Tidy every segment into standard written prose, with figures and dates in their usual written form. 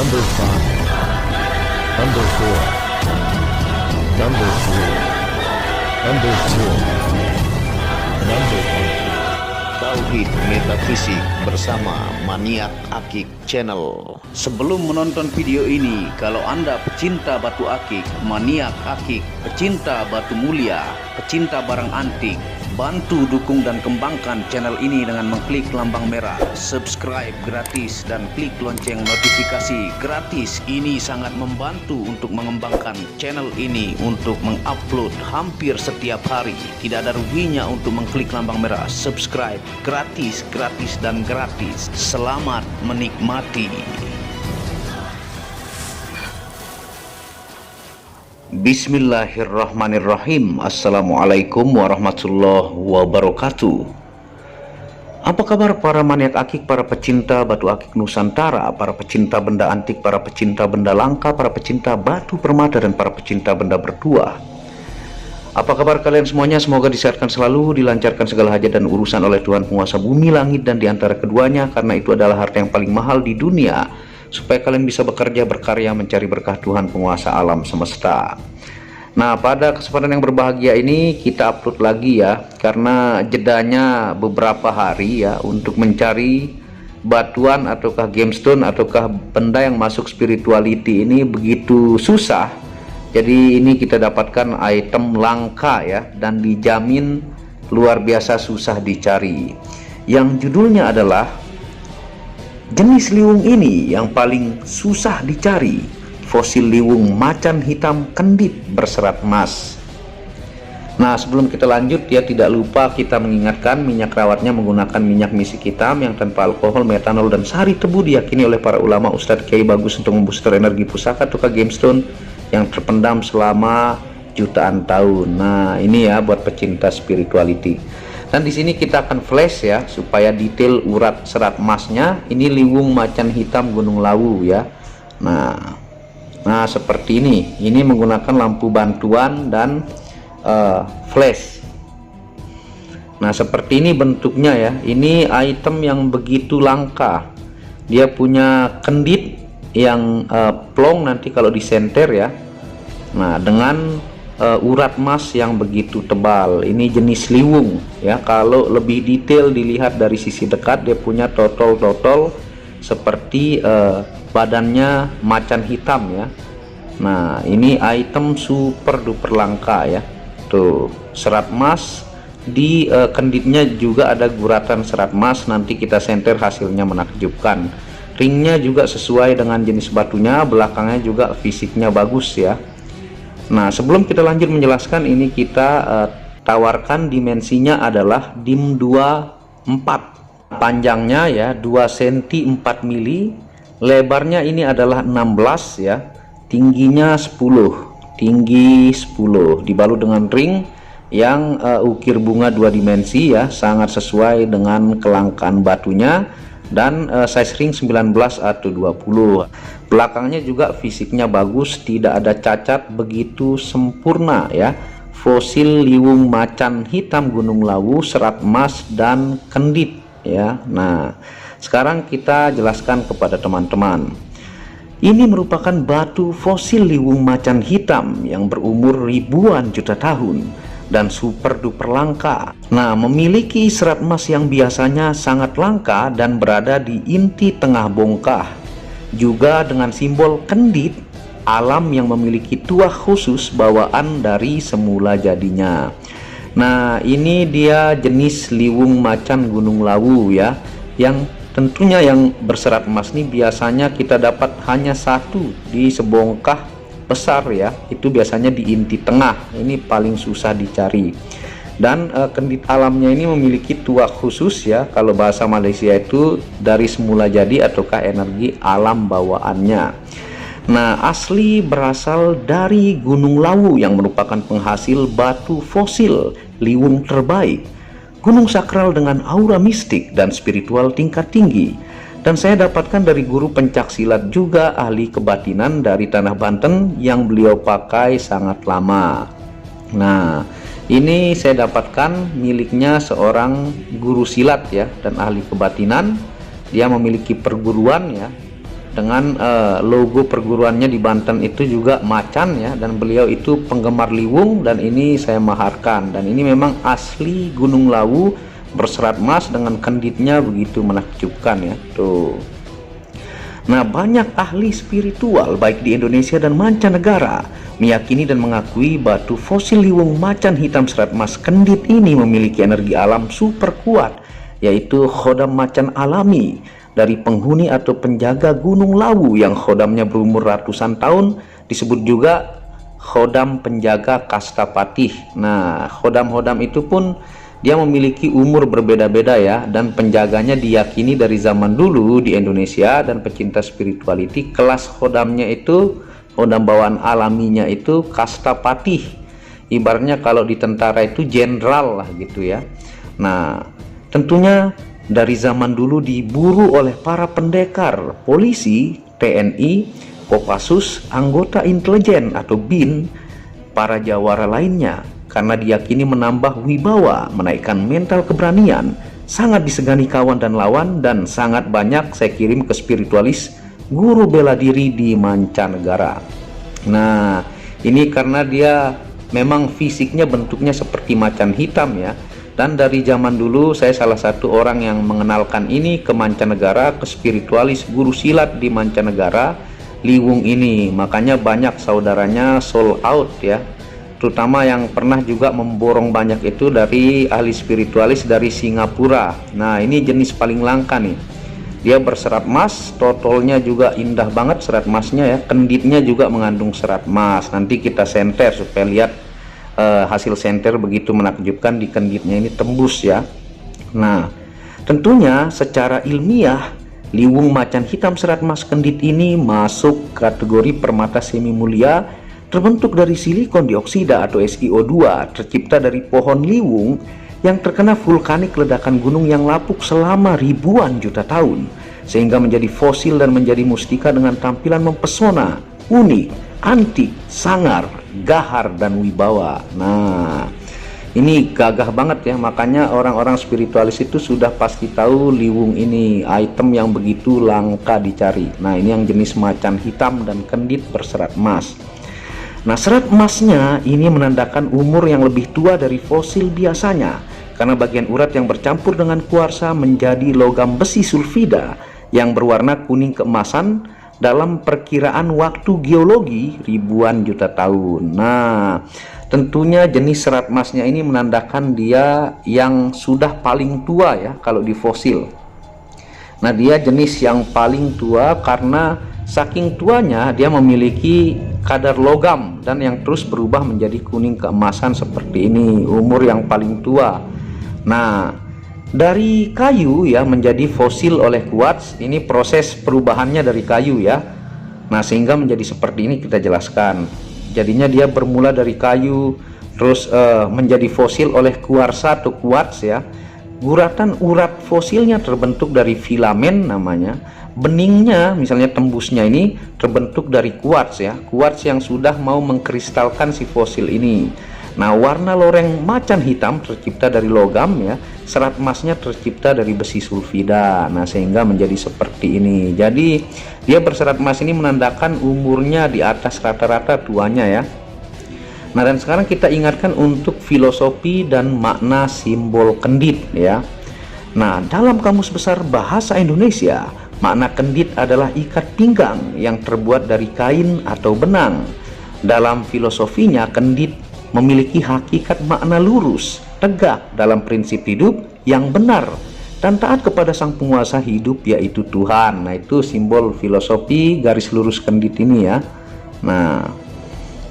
Number 5, Number 4, Number 3, Number 2, Number 1. Tauhid Metafisik bersama Maniak Akik Channel. Sebelum menonton video ini, kalau Anda pecinta batu akik, maniak akik, pecinta batu mulia, pecinta barang antik, bantu dukung dan kembangkan channel ini dengan mengklik lambang merah subscribe gratis dan klik lonceng notifikasi gratis. Ini sangat membantu untuk mengembangkan channel ini untuk mengupload hampir setiap hari. Tidak ada ruginya untuk mengklik lambang merah subscribe, gratis dan gratis. Selamat menikmati. Bismillahirrahmanirrahim. Assalamualaikum warahmatullahi wabarakatuh. Apa kabar para maniak akik, para pecinta batu akik Nusantara, para pecinta benda antik, para pecinta benda langka, para pecinta batu permata, dan para pecinta benda bertuah? Apa kabar kalian semuanya? Semoga disehatkan selalu, dilancarkan segala hajat dan urusan oleh Tuhan penguasa bumi, langit, dan diantara keduanya, karena itu adalah harta yang paling mahal di dunia, supaya kalian bisa bekerja, berkarya, mencari berkah Tuhan penguasa alam semesta. Nah, pada kesempatan yang berbahagia ini kita upload lagi ya, karena jedanya beberapa hari ya untuk mencari batuan ataukah gemstone ataukah benda yang masuk spirituality ini begitu susah. Jadi ini kita dapatkan item langka ya, dan dijamin luar biasa susah dicari, yang judulnya adalah jenis liwung ini yang paling susah dicari, fosil liwung macan hitam kendit berserat emas. Nah, sebelum kita lanjut ya, tidak lupa kita mengingatkan minyak rawatnya menggunakan minyak misik hitam yang tanpa alkohol, metanol, dan sari tebu, diyakini oleh para ulama Ustadz Kiai bagus untuk membooster energi pusaka atau gemstone yang terpendam selama jutaan tahun. Nah, ini ya buat pecinta spirituality. Dan di sini kita akan flash ya supaya detail urat serat emasnya. Ini liwung macan hitam Gunung Lawu ya. Nah seperti ini. Ini menggunakan lampu bantuan dan flash. Nah seperti ini bentuknya ya. Ini item yang begitu langka. Dia punya kendit yang plong nanti kalau disenter ya. Nah dengan urat emas yang begitu tebal. Ini jenis liwung ya. Kalau lebih detail dilihat dari sisi dekat, dia punya totol seperti badannya macan hitam ya. Nah ini item super duper langka ya. Tuh serat emas di kenditnya juga ada guratan serat emas. Nanti kita senter hasilnya menakjubkan. Ringnya juga sesuai dengan jenis batunya, belakangnya juga fisiknya bagus ya. Nah sebelum kita lanjut menjelaskan, ini kita tawarkan dimensinya adalah DIM 24, panjangnya ya 2 cm 4 mili, lebarnya ini adalah 16 ya, tingginya 10, tinggi 10, dibalut dengan ring yang ukir bunga 2 dimensi ya, sangat sesuai dengan kelangkaan batunya, dan size ring 19 atau 20. Belakangnya juga fisiknya bagus, tidak ada cacat, begitu sempurna ya. Fosil liwung macan hitam Gunung Lawu, serat emas dan kendit ya. Nah sekarang kita jelaskan kepada teman-teman. Ini merupakan batu fosil liwung macan hitam yang berumur ribuan juta tahun dan super duper langka. Nah memiliki serat emas yang biasanya sangat langka dan berada di inti tengah bongkah, juga dengan simbol kendit alam yang memiliki tuah khusus bawaan dari semula jadinya. Nah ini dia jenis liwung macan Gunung Lawu ya, yang tentunya yang berserat emas ini biasanya kita dapat hanya satu di sebongkah besar ya, itu biasanya di inti tengah. Ini paling susah dicari, dan kendit alamnya ini memiliki tuah khusus ya, kalau bahasa Malaysia itu dari semula jadi ataukah energi alam bawaannya. Nah asli berasal dari Gunung Lawu yang merupakan penghasil batu fosil liwung terbaik, gunung sakral dengan aura mistik dan spiritual tingkat tinggi. Dan saya dapatkan dari guru pencak silat juga ahli kebatinan dari tanah Banten yang beliau pakai sangat lama. Nah ini saya dapatkan miliknya seorang guru silat ya dan ahli kebatinan. Dia memiliki perguruan ya, dengan logo perguruannya di Banten itu juga macan ya, dan beliau itu penggemar liwung, dan ini saya maharkan, dan ini memang asli Gunung Lawu berserat emas dengan kenditnya begitu menakjubkan ya tuh. Nah, banyak ahli spiritual baik di Indonesia dan mancanegara meyakini dan mengakui batu fosil liwung macan hitam serat emas kendit ini memiliki energi alam super kuat, yaitu khodam macan alami dari penghuni atau penjaga Gunung Lawu yang khodamnya berumur ratusan tahun, disebut juga khodam penjaga Kastapatih. Nah, khodam-khodam itu pun dia memiliki umur berbeda-beda ya, dan penjaganya diyakini dari zaman dulu di Indonesia, dan pecinta spirituality kelas khodamnya itu, khodam bawaan alaminya itu Kastapatih. Ibaratnya kalau di tentara itu jenderal lah gitu ya. Nah, tentunya dari zaman dulu diburu oleh para pendekar, polisi, TNI, Kopassus, anggota intelijen atau BIN, para jawara lainnya, karena diyakini menambah wibawa, menaikkan mental keberanian, sangat disegani kawan dan lawan, dan sangat banyak saya kirim ke spiritualis guru bela diri di mancanegara. Nah, ini karena dia memang fisiknya bentuknya seperti macan hitam ya, dan dari zaman dulu saya salah satu orang yang mengenalkan ini ke mancanegara, ke spiritualis guru silat di mancanegara, liwung ini. Makanya banyak saudaranya sold out ya, terutama yang pernah juga memborong banyak itu dari ahli spiritualis dari Singapura. Nah, ini jenis paling langka nih, dia berserat emas, totolnya juga indah banget serat emasnya ya, kenditnya juga mengandung serat emas. Nanti kita senter supaya lihat hasil senter begitu menakjubkan, di kenditnya ini tembus ya. Nah, tentunya secara ilmiah liwung macan hitam serat emas kendit ini masuk kategori permata semi mulia, terbentuk dari silikon dioksida atau SiO2, tercipta dari pohon liwung yang terkena vulkanik ledakan gunung yang lapuk selama ribuan juta tahun, sehingga menjadi fosil dan menjadi mustika dengan tampilan mempesona, unik, antik, sangar, gahar, dan wibawa. Nah, ini gagah banget ya, makanya orang-orang spiritualis itu sudah pasti tahu liwung ini item yang begitu langka dicari. Nah, ini yang jenis macan hitam dan kendit berserat emas. Nah, serat emasnya ini menandakan umur yang lebih tua dari fosil biasanya, karena bagian urat yang bercampur dengan kuarsa menjadi logam besi sulfida yang berwarna kuning keemasan dalam perkiraan waktu geologi ribuan juta tahun. Nah, tentunya jenis serat emasnya ini menandakan dia yang sudah paling tua ya kalau di fosil. Nah, dia jenis yang paling tua karena saking tuanya dia memiliki kadar logam dan yang terus berubah menjadi kuning keemasan seperti ini, umur yang paling tua. Nah, dari kayu ya menjadi fosil oleh kuarts, ini proses perubahannya dari kayu ya. Nah, sehingga menjadi seperti ini kita jelaskan. Jadinya dia bermula dari kayu, terus menjadi fosil oleh kuarsa atau kuarts ya. Guratan urat fosilnya terbentuk dari filamen namanya. Beningnya misalnya tembusnya ini terbentuk dari kuarts ya, kuarts yang sudah mau mengkristalkan si fosil ini. Nah, warna loreng macan hitam tercipta dari logam ya, serat emasnya tercipta dari besi sulfida. Nah, sehingga menjadi seperti ini. Jadi dia berserat emas ini menandakan umurnya di atas rata-rata tuanya ya. Nah, dan sekarang kita ingatkan untuk filosofi dan makna simbol kendit ya. Nah, dalam Kamus Besar Bahasa Indonesia, makna kendit adalah ikat pinggang yang terbuat dari kain atau benang. Dalam filosofinya, kendit memiliki hakikat makna lurus, tegak dalam prinsip hidup yang benar, dan taat kepada sang penguasa hidup yaitu Tuhan. Nah, itu simbol filosofi garis lurus kendit ini ya. Nah,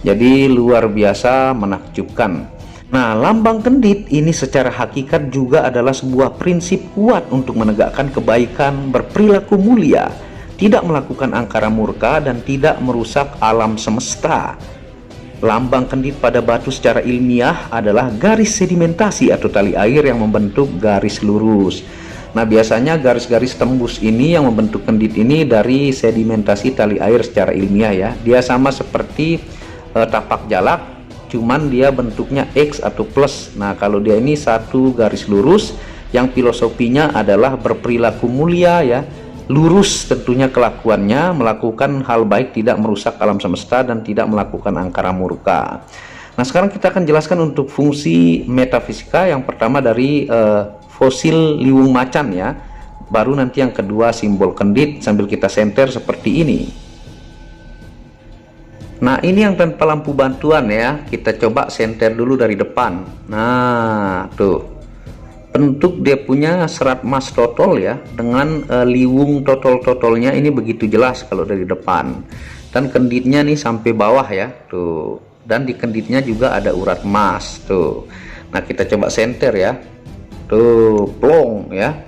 jadi luar biasa menakjubkan. Nah, lambang kendit ini secara hakikat juga adalah sebuah prinsip kuat untuk menegakkan kebaikan, berperilaku mulia, tidak melakukan angkara murka, dan tidak merusak alam semesta. Lambang kendit pada batu secara ilmiah adalah garis sedimentasi atau tali air yang membentuk garis lurus. Nah, biasanya garis-garis tembus ini yang membentuk kendit ini dari sedimentasi tali air secara ilmiah ya. Dia sama seperti tapak jalak, cuman dia bentuknya X atau plus. Nah, kalau dia ini satu garis lurus yang filosofinya adalah berperilaku mulia ya, lurus tentunya kelakuannya, melakukan hal baik, tidak merusak alam semesta, dan tidak melakukan angkara murka. Nah, sekarang kita akan jelaskan untuk fungsi metafisika. Yang pertama dari fosil liwung macan ya, baru nanti yang kedua simbol kendit sambil kita senter seperti ini. Nah, ini yang tanpa lampu bantuan ya, kita coba senter dulu dari depan. Nah, tuh bentuk dia punya serat emas totol ya, dengan liwung totol-totolnya ini begitu jelas kalau dari depan, dan kenditnya nih sampai bawah ya tuh, dan di kenditnya juga ada urat emas tuh. Nah, kita coba senter ya, tuh plong ya,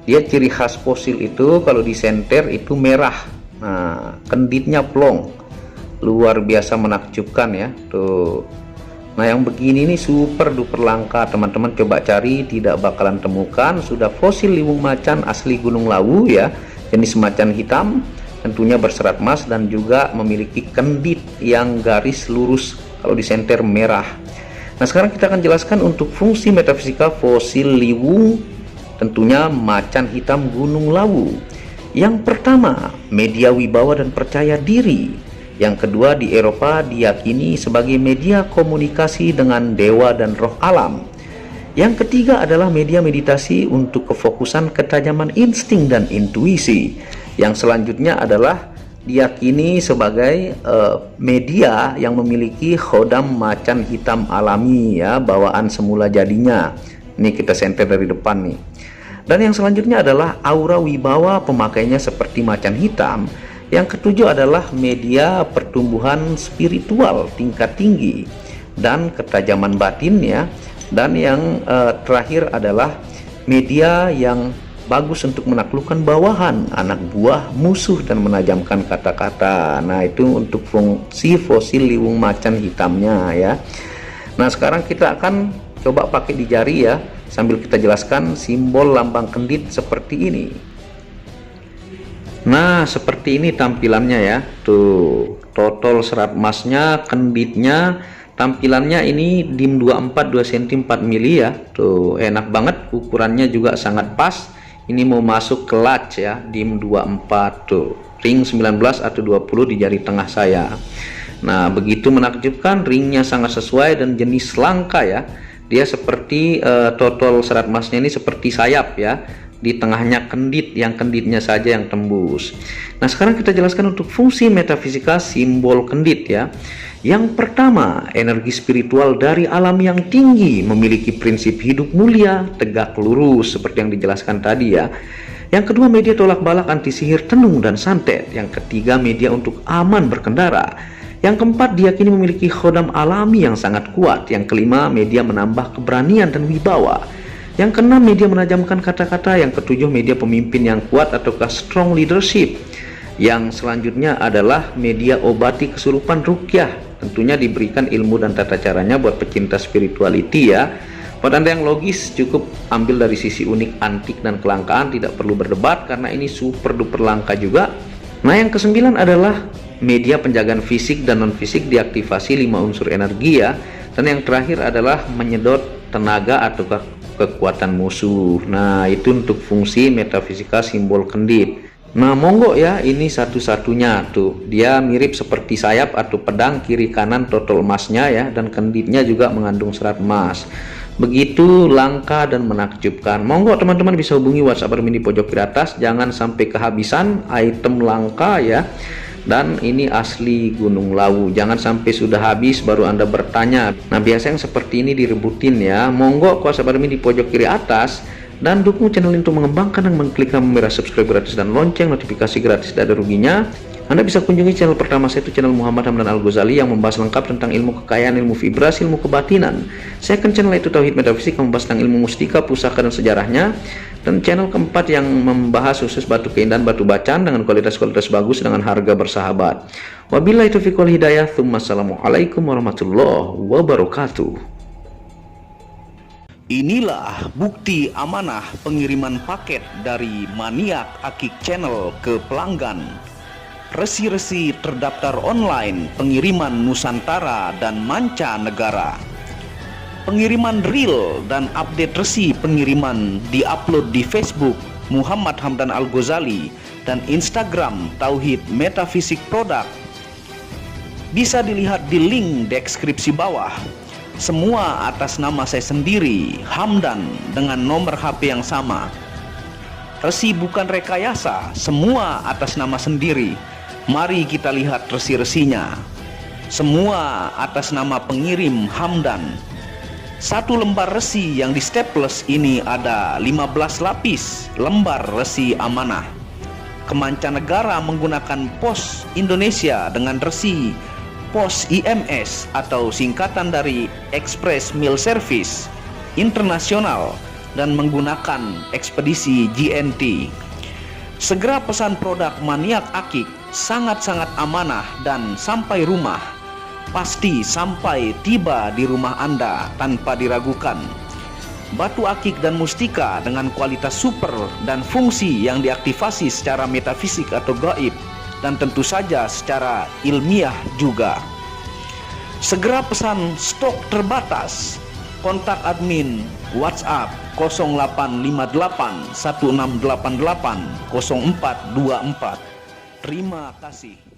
dia ciri khas fosil itu kalau di senter itu merah. Nah, kenditnya plong, luar biasa menakjubkan ya tuh. Nah, yang begini nih super duper langka, teman-teman coba cari tidak bakalan temukan. Sudah fosil liwung macan asli Gunung Lawu ya, jenis macan hitam, tentunya berserat emas dan juga memiliki kendit yang garis lurus kalau di senter merah. Nah, sekarang kita akan jelaskan untuk fungsi metafisika fosil liwung tentunya macan hitam Gunung Lawu. Yang pertama, media wibawa dan percaya diri. Yang kedua, di Eropa diyakini sebagai media komunikasi dengan dewa dan roh alam. Yang ketiga adalah media meditasi untuk kefokusan ketajaman insting dan intuisi. Yang selanjutnya adalah diyakini sebagai media yang memiliki khodam macan hitam alami ya, bawaan semula jadinya. Ini kita senter dari depan nih. Dan yang selanjutnya adalah aura wibawa, pemakainya seperti macan hitam. Yang ketujuh adalah media pertumbuhan spiritual tingkat tinggi dan ketajaman batin ya. Dan yang terakhir adalah media yang bagus untuk menaklukkan bawahan, anak buah, musuh, dan menajamkan kata-kata. Nah, itu untuk fungsi fosil liwung macan hitamnya ya. Nah, sekarang kita akan coba pakai di jari ya, sambil kita jelaskan simbol lambang kendit seperti ini. Nah, seperti ini tampilannya ya, tuh total serat emasnya, kenditnya, tampilannya ini DIM 24 2 cm 4 mili ya, tuh enak banget, ukurannya juga sangat pas. Ini mau masuk clutch ya, DIM 24 tuh, ring 19 atau 20 di jari tengah saya. Nah, begitu menakjubkan, ringnya sangat sesuai dan jenis langka ya. Dia seperti total serat emasnya ini seperti sayap ya, di tengahnya kendit, yang kenditnya saja yang tembus. Nah, sekarang kita jelaskan untuk fungsi metafisika simbol kendit ya. Yang pertama, energi spiritual dari alam yang tinggi, memiliki prinsip hidup mulia, tegak lurus seperti yang dijelaskan tadi ya. Yang kedua, media tolak balak anti sihir, tenung dan santet. Yang ketiga, media untuk aman berkendara. Yang keempat, diyakini memiliki khodam alami yang sangat kuat. Yang kelima, media menambah keberanian dan wibawa. Yang keenam, media menajamkan kata-kata. Yang ketujuh, media pemimpin yang kuat ataukah strong leadership. Yang selanjutnya adalah media obati kesurupan ruqyah. Tentunya diberikan ilmu dan tata caranya buat pecinta spirituality ya. Buat Anda yang logis, cukup ambil dari sisi unik, antik, dan kelangkaan, tidak perlu berdebat karena ini super duper langka juga. Nah, yang kesembilan adalah media penjagaan fisik dan non fisik, diaktifasi 5 unsur energi ya. Dan yang terakhir adalah menyedot tenaga atau kekuatan musuh. Nah, itu untuk fungsi metafisika simbol kendit. Nah, monggo ya, ini satu-satunya tuh, dia mirip seperti sayap atau pedang, kiri kanan total emasnya ya, dan kenditnya juga mengandung serat emas. Begitu langka dan menakjubkan. Monggo teman-teman bisa hubungi WhatsApp admin di pojok kiri atas, jangan sampai kehabisan item langka ya. Dan ini asli Gunung Lawu, jangan sampai sudah habis baru Anda bertanya. Nah, biasa yang seperti ini direbutin ya. Monggo WhatsApp admin di pojok kiri atas, dan dukung channel ini untuk mengembangkan dan mengklik tombol merah subscribe gratis dan lonceng notifikasi gratis, tidak ada ruginya. Anda bisa kunjungi channel pertama saya, itu channel Muhammad Hamdan Al-Ghazali, yang membahas lengkap tentang ilmu kekayaan, ilmu vibrasi, ilmu kebatinan. Second channel itu Tauhid Metafisik, yang membahas tentang ilmu mustika, pusaka, dan sejarahnya. Dan channel keempat yang membahas khusus batu keindahan, batu bacaan dengan kualitas-kualitas bagus dengan harga bersahabat. Wabillahi taufiq wal hidayah. Assalamualaikum warahmatullahi wabarakatuh. Inilah bukti amanah pengiriman paket dari Maniak Akik Channel ke pelanggan. Resi-resi terdaftar online pengiriman Nusantara dan mancanegara. Pengiriman real dan update resi pengiriman diupload di Facebook Muhammad Hamdan Al-Ghazali dan Instagram Tauhid Metafisik Produk. Bisa dilihat di link deskripsi bawah. Semua atas nama saya sendiri, Hamdan, dengan nomor HP yang sama. Resi bukan rekayasa, semua atas nama sendiri. Mari kita lihat resi-resinya. Semua atas nama pengirim Hamdan. Satu lembar resi yang di staples ini ada 15 lapis lembar resi amanah. Kemancanegara menggunakan pos Indonesia dengan resi pos IMS atau singkatan dari Express Mail Service Internasional dan menggunakan ekspedisi GNT. Segera pesan produk maniak akik, sangat-sangat amanah dan sampai rumah. Pasti sampai tiba di rumah Anda tanpa diragukan. Batu akik dan mustika dengan kualitas super dan fungsi yang diaktifasi secara metafisik atau gaib dan tentu saja secara ilmiah juga. Segera pesan, stok terbatas. Kontak admin WhatsApp 0858 1688 0424. Terima kasih.